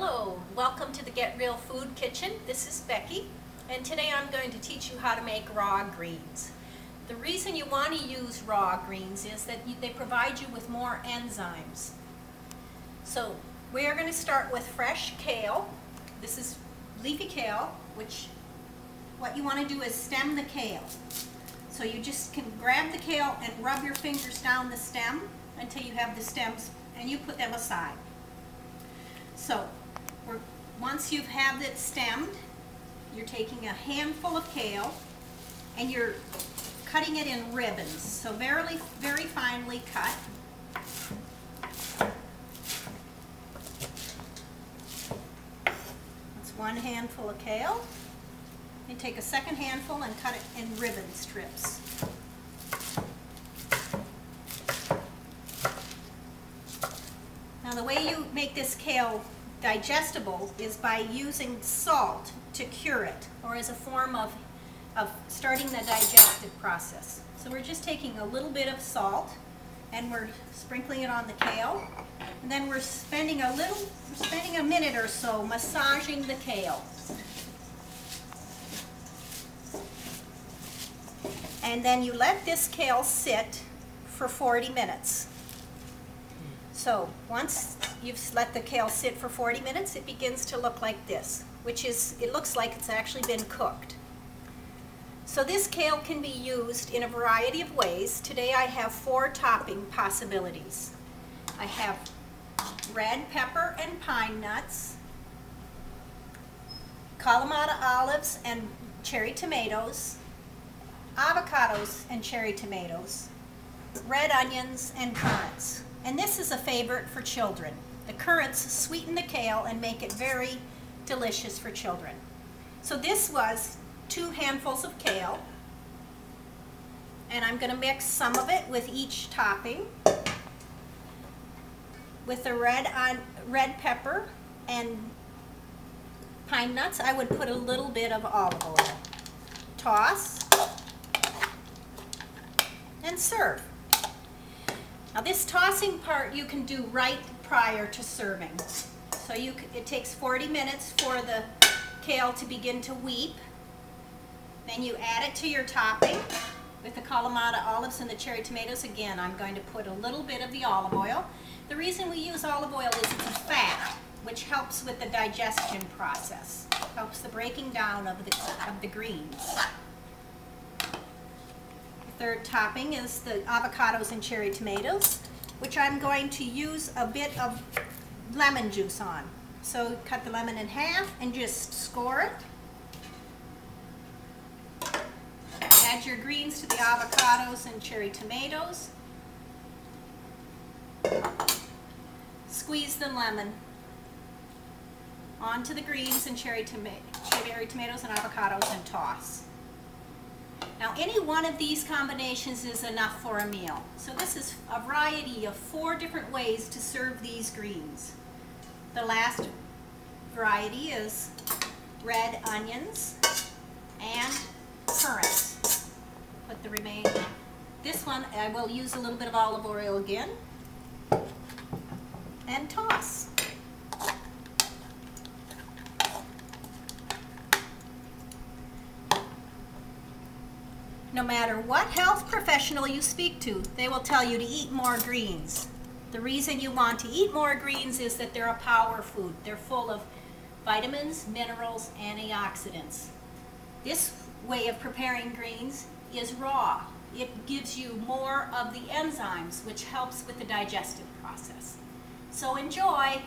Hello, welcome to the Get Real Food Kitchen. This is Becky, and today I'm going to teach you how to make raw greens. The reason you want to use raw greens is that they provide you with more enzymes. So we are going to start with fresh kale. This is leafy kale, which what you want to do is stem the kale. So you just can grab the kale and rub your fingers down the stem until you have the stems, and you put them aside. So once you have it stemmed, you're taking a handful of kale and you're cutting it in ribbons, so very, very finely cut. That's one handful of kale. You take a second handful and cut it in ribbon strips. Now the way you make this kale digestible is by using salt to cure it, or as a form of starting the digestive process. So we're just taking a little bit of salt and we're sprinkling it on the kale, and then we're spending a minute or so massaging the kale. And then you let this kale sit for 40 minutes. So once you've let the kale sit for 40 minutes, it begins to look like this, it looks like it's actually been cooked. So this kale can be used in a variety of ways. Today I have 4 topping possibilities. I have red pepper and pine nuts, Kalamata olives and cherry tomatoes, avocados and cherry tomatoes, red onions, and currants. And this is a favorite for children. The currants sweeten the kale and make it very delicious for children. So this was 2 handfuls of kale, and I'm going to mix some of it with each topping. With the red pepper and pine nuts, I would put a little bit of olive oil. Toss and serve. Now this tossing part you can do right prior to serving. So it takes 40 minutes for the kale to begin to weep. Then you add it to your topping with the Kalamata olives and the cherry tomatoes. Again, I'm going to put a little bit of the olive oil. The reason we use olive oil is it's a fat, which helps with the digestion process. Helps the breaking down of the greens. Third topping is the avocados and cherry tomatoes, which I'm going to use a bit of lemon juice on. So cut the lemon in half and just score it. Add your greens to the avocados and cherry tomatoes. Squeeze the lemon onto the greens and cherry tomatoes and avocados and toss. Now any one of these combinations is enough for a meal. So this is a variety of 4 different ways to serve these greens. The last variety is red onions and currants. Put the remaining. This one I will use a little bit of olive oil again and toss. No matter what health professional you speak to, they will tell you to eat more greens. The reason you want to eat more greens is that they're a power food. They're full of vitamins, minerals, antioxidants. This way of preparing greens is raw. It gives you more of the enzymes, which helps with the digestive process. So enjoy.